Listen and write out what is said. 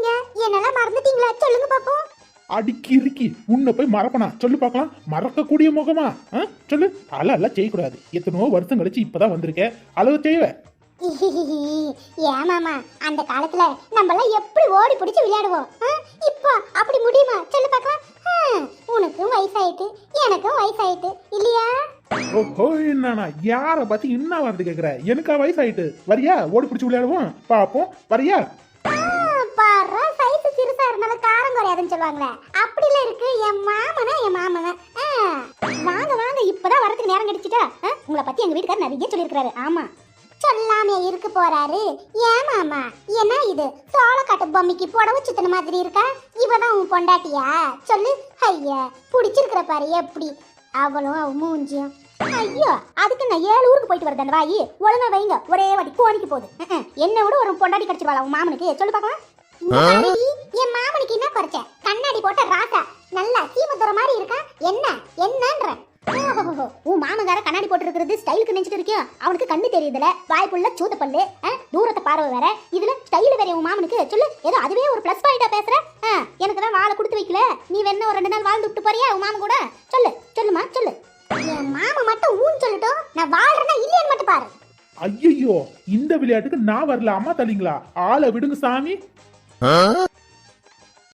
நீங்க என்னெல்லாம் மறந்துட்டீங்களா? சொல்லுங்க பாப்போம். அடிக்கி இருக்கி உன்னை போய் மறப்பனா சொல்லு பார்க்கலாம். மறக்கக்கூடிய முகமா? சொல்லு. அல செய்யக்கூடாது. எத்தனோ வருஷம் கழிச்சு இப்பதான் வந்திருக்க. அளவு செய்வ. ஏமாமா, அந்த காலத்துல நம்மளாம் எப்படி ஓடி பிடிச்சு விளையாடுவோம். இப்போ அப்படி முடியுமா? சொல்லு பார்க்கலாம். உனக்கும் வயசாயிட்டு எனக்கும் வயசாயிட்டு இல்லையா? ஓஹோ, என்னண்ணா யார பத்தி என்ன வருது கேக்குற? எனக்கா வயசாயிட்டு? வரியா ஓடி பிடிச்சு விளையாடுவோம் பாப்போம். வரியா? பாரு, சைஸ் சிறுசா இருந்தாலும் காரம் குறையாதுன்னு சொல்லுவாங்களே, அப்படிலாம் இருக்கு என் மாமனா. வாங்க வாங்க, இப்பதான் வரதுக்கு நேரம் கிடைச்சிட்டா. உங்களை பத்தி எங்க வீட்டுக்காரர் நிறைய சொல்லியிருக்காரு. ஆமா, சொல்லாமே இருக்கு போறாரு. ஏன் மாமா, என்ன இது சோளக்காட்டு பொம்மைக்கு புடவை சுத்தின மாதிரி இருக்கா? இவதான் உன் பொண்டாட்டியா? சொல்லு. ஐயா, பிடிச்சிருக்கிற பாரு எப்படி அவளும் அவ மூஞ்சியும். ஐயோ, அதுக்கு நான் 7 ஊருக்கு போயிட்டு வரது அந்த வாயி. ஒழுங்கா வைங்க, ஒரே வாட்டி கோணிக்கு போகுது. என்ன விட ஒரு பொண்டாட்டி கிடைச்சிருவாளா உன் மாமனுக்கு? சொல்லு பார்க்கலாம். என் மாமனுக்கு என்ன குறைச்ச? கண்ணாடி போட்ட ராசா நல்லா சீமத்துற மாதிரி இருக்கா. என்னன்ற உன் மாமங்கார கண்ணாடி போட்டு இருக்கிறது ஸ்டைலுக்கு நினைச்சிட்டு இருக்கியா? அவனுக்கு கண்ணு தெரியுதுல, வாய்ப்புள்ள சூத்த பல்லு, தூரத்தை பார்வை வேற, இதுல ஸ்டைல் வேற உன் மாமனுக்கு. சொல்லு, ஏதோ அதுவே ஒரு பிளஸ் பாயிண்டா பேசுற. எனக்கு தான் வாழை கொடுத்து வைக்கல, நீ வேணா ஒரு 2 நாள் வாழ்ந்து விட்டு போறியா உன் மாமன் கூட? சொல்லுமா சொல்லு. என் மாமா மட்டும் ஊன் சொல்லட்டும், நான் வாழ்றேன்னா இல்லையான்னு மட்டும் பாரு. ஐயோ, இந்த விளையாட்டுக்கு நான் வரல. அம்மா தள்ளிங்களா? ஆளை விடுங்க சாமி.